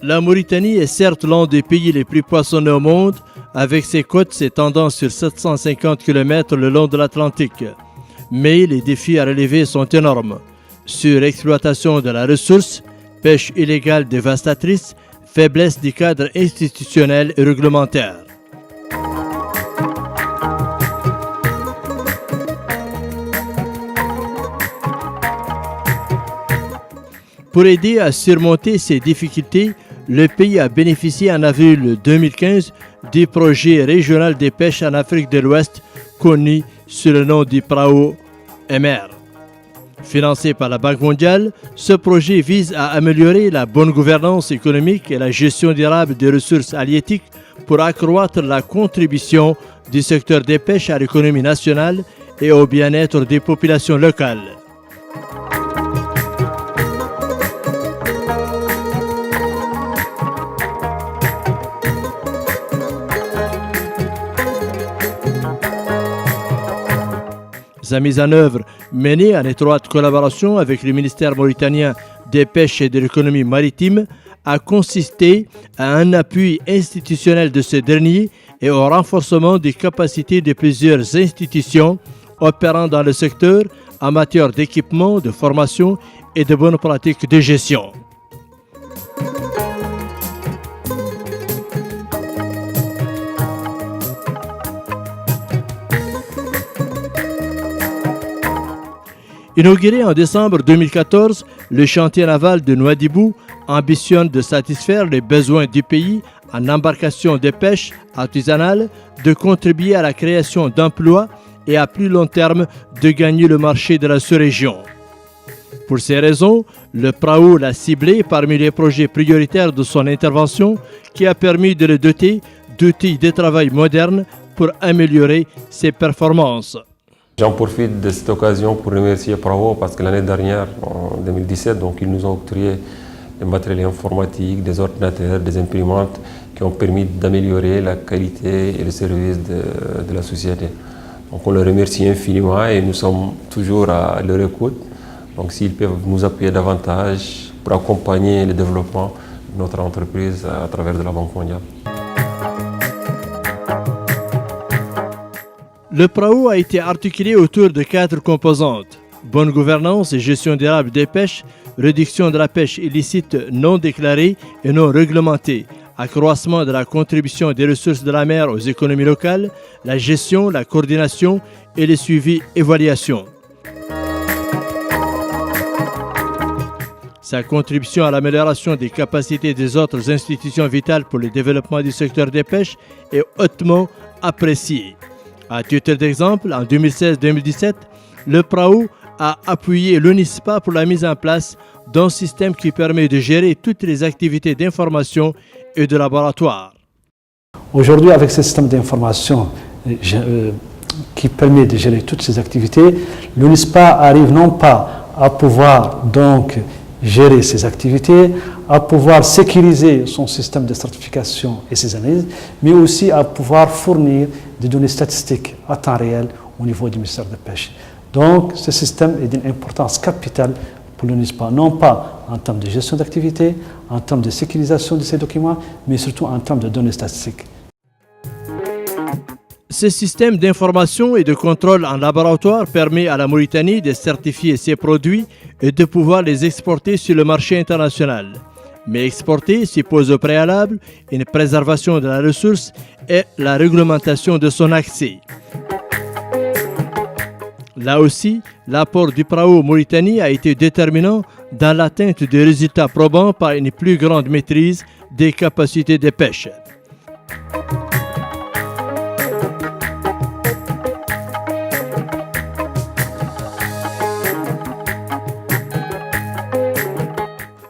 La Mauritanie est certes l'un des pays les plus poissonneux au monde, avec ses côtes s'étendant sur 750 km le long de l'Atlantique. Mais les défis à relever sont énormes. Surexploitation de la ressource, pêche illégale dévastatrice, faiblesse du cadre institutionnel et réglementaire. Pour aider à surmonter ces difficultés, le pays a bénéficié en avril 2015 du projet régional des pêches en Afrique de l'Ouest, connu sous le nom du PRAO-MR. Financé par la Banque mondiale, ce projet vise à améliorer la bonne gouvernance économique et la gestion durable des ressources halieutiques pour accroître la contribution du secteur des pêches à l'économie nationale et au bien-être des populations locales. Sa mise en œuvre, menée en étroite collaboration avec le ministère mauritanien des Pêches et de l'économie maritime, a consisté à un appui institutionnel de ce dernier et au renforcement des capacités de plusieurs institutions opérant dans le secteur en matière d'équipement, de formation et de bonnes pratiques de gestion. Inauguré en décembre 2014, le chantier naval de Nouadhibou ambitionne de satisfaire les besoins du pays en embarcation de pêche artisanale, de contribuer à la création d'emplois et à plus long terme de gagner le marché de la sous-région. Pour ces raisons, le PRAO l'a ciblé parmi les projets prioritaires de son intervention qui a permis de le doter d'outils de travail modernes pour améliorer ses performances. J'en profite de cette occasion pour remercier PRAO parce que l'année dernière, en 2017, ils nous ont octroyé des matériels informatiques, des ordinateurs, des imprimantes qui ont permis d'améliorer la qualité et le service de la société. Donc on les remercie infiniment et nous sommes toujours à leur écoute. Donc s'ils peuvent nous appuyer davantage pour accompagner le développement de notre entreprise à travers de la Banque mondiale. Le PRAO a été articulé autour de 4 composantes: bonne gouvernance et gestion durable des pêches, réduction de la pêche illicite non déclarée et non réglementée, accroissement de la contribution des ressources de la mer aux économies locales, la gestion, la coordination et le suivi-évaluation. Sa contribution à l'amélioration des capacités des autres institutions vitales pour le développement du secteur des pêches est hautement appréciée. À titre d'exemple, en 2016-2017, le PRAO a appuyé l'ONISPA pour la mise en place d'un système qui permet de gérer toutes les activités d'information et de laboratoire. Aujourd'hui, avec ce système d'information qui permet de gérer toutes ces activités, l'ONISPA arrive non pas à pouvoir donc gérer ses activités, à pouvoir sécuriser son système de certification et ses analyses, mais aussi à pouvoir fournir des données statistiques à temps réel au niveau du ministère de la Pêche. Donc, ce système est d'une importance capitale pour l'ONISPA, non pas en termes de gestion d'activité, en termes de sécurisation de ces documents, mais surtout en termes de données statistiques. Ce système d'information et de contrôle en laboratoire permet à la Mauritanie de certifier ses produits et de pouvoir les exporter sur le marché international. Mais exporter suppose au préalable une préservation de la ressource et la réglementation de son accès. Là aussi, l'apport du PRAO Mauritanie a été déterminant dans l'atteinte de résultats probants par une plus grande maîtrise des capacités de pêche.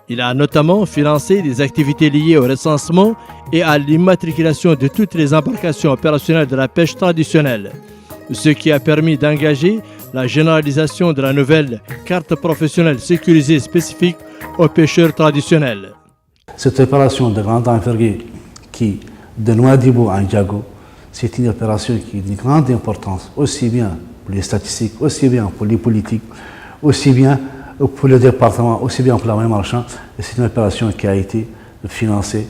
Il a notamment financé des activités liées au recensement et à l'immatriculation de toutes les embarcations opérationnelles de la pêche traditionnelle, ce qui a permis d'engager la généralisation de la nouvelle carte professionnelle sécurisée spécifique aux pêcheurs traditionnels. Cette opération de grande envergure qui, de Nouadhibou à Ndiago, c'est une opération qui est d'une grande importance, aussi bien pour les statistiques, aussi bien pour les politiques, aussi bien pour le département, aussi bien pour la marine marchande. C'est une opération qui a été financé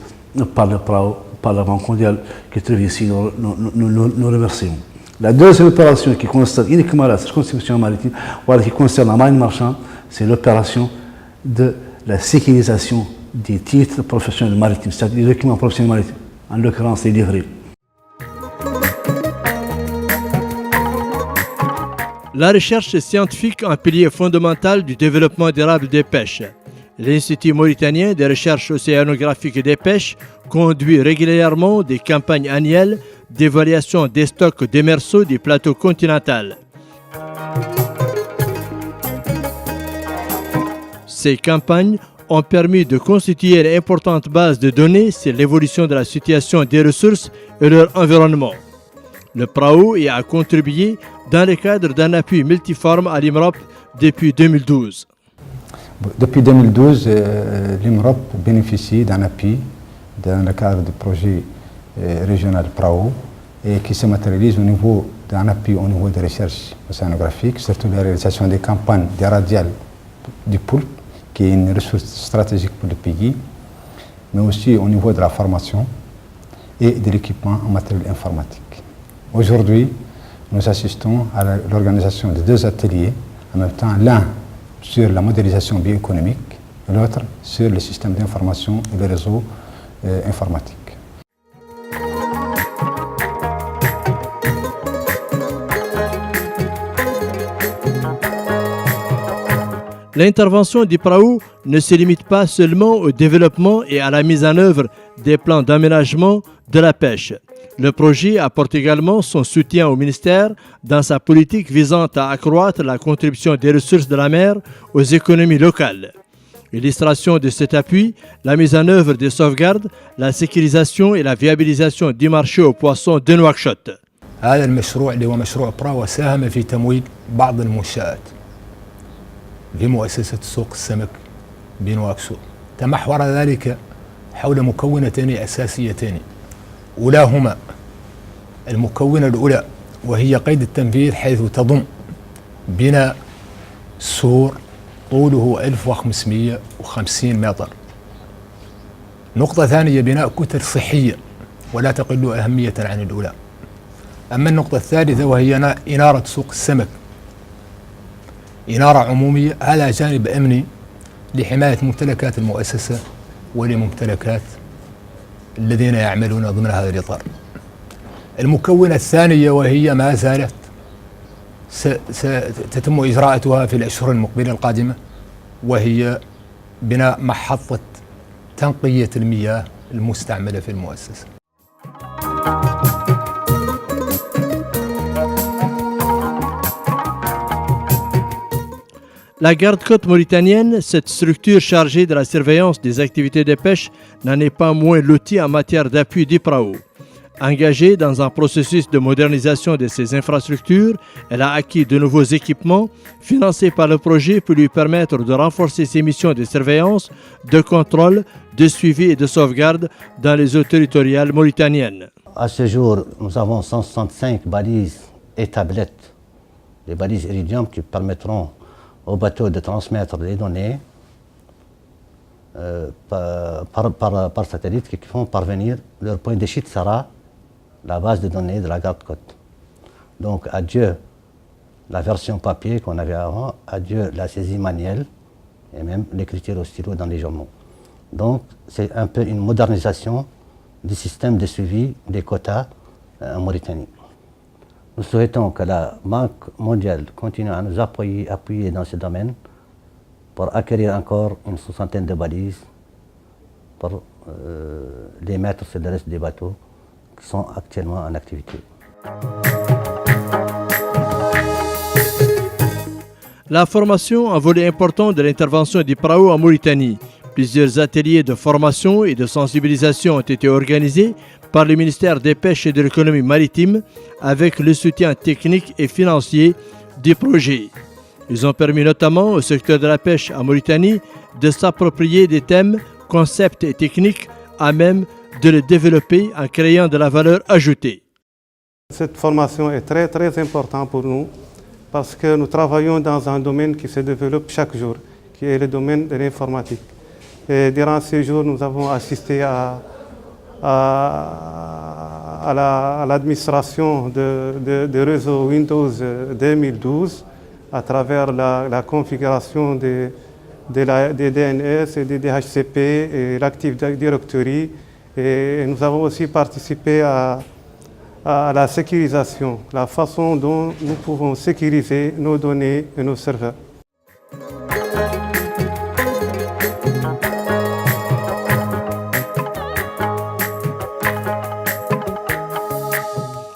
par le PRAO, par la Banque mondiale qui trouve ici nous remercions. La deuxième opération qui concerne uniquement la circonscription maritime, voilà, qui concerne la marine marchande, c'est l'opération de la sécurisation des titres professionnels maritimes, c'est-à-dire des documents professionnels maritimes, en l'occurrence les livrets. La recherche scientifique est un pilier fondamental du développement durable des pêches. L'Institut mauritanien de recherche océanographique des pêches conduit régulièrement des campagnes annuelles d'évaluation des stocks démersaux du plateau continental. Ces campagnes ont permis de constituer une importante base de données sur l'évolution de la situation des ressources et leur environnement. Le PRAO y a contribué dans le cadre d'un appui multiforme à l'IMROP depuis 2012. Depuis 2012, l'IMROP bénéficie d'un appui dans le cadre du projet régional PRAO et qui se matérialise au niveau d'un appui au niveau des recherches océanographiques, surtout la réalisation des campagnes des radiales du poulpe, qui est une ressource stratégique pour le pays, mais aussi au niveau de la formation et de l'équipement en matériel informatique. Aujourd'hui, nous assistons à l'organisation de deux ateliers, en même temps l'un sur la modélisation bioéconomique et l'autre sur le système d'information et le réseau informatique. L'intervention du PRAO ne se limite pas seulement au développement et à la mise en œuvre des plans d'aménagement de la pêche. Le projet apporte également son soutien au ministère dans sa politique visant à accroître la contribution des ressources de la mer aux économies locales. Illustration de cet appui, la mise en œuvre des sauvegardes, la sécurisation et la viabilisation du marché aux poissons de Nouakchott. هذا المشروع اللي هو مشروع براو ساهم في تمويل بعض المنشآت بمؤسسة سوق السمك بنواكشوط. تمحور ذلك حول مكونتين أساسيتين، أولاهما المكونة الأولى وهي قيد التنفيذ، حيث تضم بناء سور طوله 1550 متر. نقطة ثانية بناء كتل صحية ولا تقل أهمية عن الأولى. أما النقطة الثالثة وهي إنارة سوق السمك، إنارة عمومية على جانب أمني لحماية ممتلكات المؤسسة ولممتلكات الذين يعملون ضمن هذا الإطار. المكونة الثانية وهي ما زالت ستتم إجراءاتها في الأشهر المقبلة القادمة، وهي بناء محطة تنقية المياه المستعملة في المؤسسة. La garde-côte mauritanienne, cette structure chargée de la surveillance des activités de pêche, n'en est pas moins l'outil en matière d'appui du PRAO. Engagée dans un processus de modernisation de ses infrastructures, elle a acquis de nouveaux équipements financés par le projet pour lui permettre de renforcer ses missions de surveillance, de contrôle, de suivi et de sauvegarde dans les eaux territoriales mauritaniennes. À ce jour, nous avons 165 balises et tablettes, des balises Iridium qui permettront aux bateaux de transmettre les données par satellite qui font parvenir. Leur point de chute sera la base de données de la garde-côte. Donc adieu la version papier qu'on avait avant, adieu la saisie manuelle et même l'écriture au stylo dans les journaux. Donc c'est un peu une modernisation du système de suivi des quotas en Mauritanie. Nous souhaitons que la Banque mondiale continue à nous appuyer dans ce domaine pour acquérir encore une soixantaine de balises pour les mettre sur le reste des bateaux qui sont actuellement en activité. La formation, un volet important de l'intervention du PRAO en Mauritanie. Plusieurs ateliers de formation et de sensibilisation ont été organisés par le ministère des Pêches et de l'économie maritime avec le soutien technique et financier du projet. Ils ont permis notamment au secteur de la pêche en Mauritanie de s'approprier des thèmes, concepts et techniques à même de le développer en créant de la valeur ajoutée. Cette formation est très importante pour nous parce que nous travaillons dans un domaine qui se développe chaque jour, qui est le domaine de l'informatique. Et durant ces jours, nous avons assisté à l'administration de réseau Windows 2012 à travers la configuration des DNS et des DHCP et l'Active Directory. Et nous avons aussi participé à la sécurisation, la façon dont nous pouvons sécuriser nos données et nos serveurs.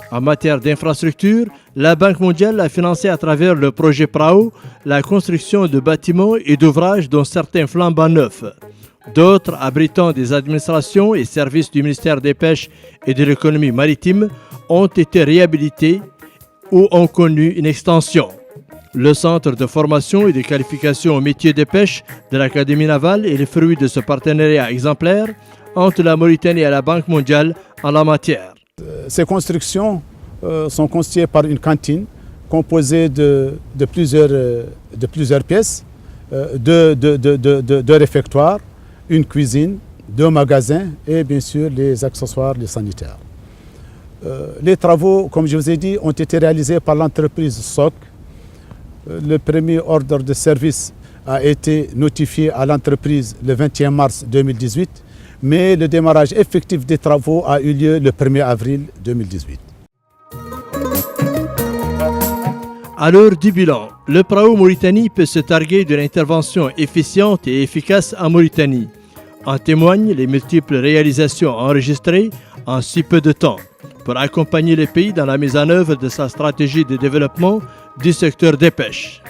En matière d'infrastructure, la Banque mondiale a financé à travers le projet PRAO la construction de bâtiments et d'ouvrages dont certains flambant neufs. D'autres, abritant des administrations et services du ministère des Pêches et de l'économie maritime, ont été réhabilités ou ont connu une extension. Le centre de formation et de qualification au métier de pêche de l'Académie navale est le fruit de ce partenariat exemplaire entre la Mauritanie et la Banque mondiale en la matière. Ces constructions sont constituées par une cantine composée de plusieurs pièces, deux réfectoires, une cuisine, 2 magasins et bien sûr les accessoires, les sanitaires. Les travaux, comme je vous ai dit, ont été réalisés par l'entreprise SOC. Le premier ordre de service a été notifié à l'entreprise le 21 mars 2018, mais le démarrage effectif des travaux a eu lieu le 1er avril 2018. À l'heure du bilan, le PRAO Mauritanie peut se targuer d'une intervention efficiente et efficace en Mauritanie. En témoignent les multiples réalisations enregistrées en si peu de temps pour accompagner le pays dans la mise en œuvre de sa stratégie de développement du secteur des pêches.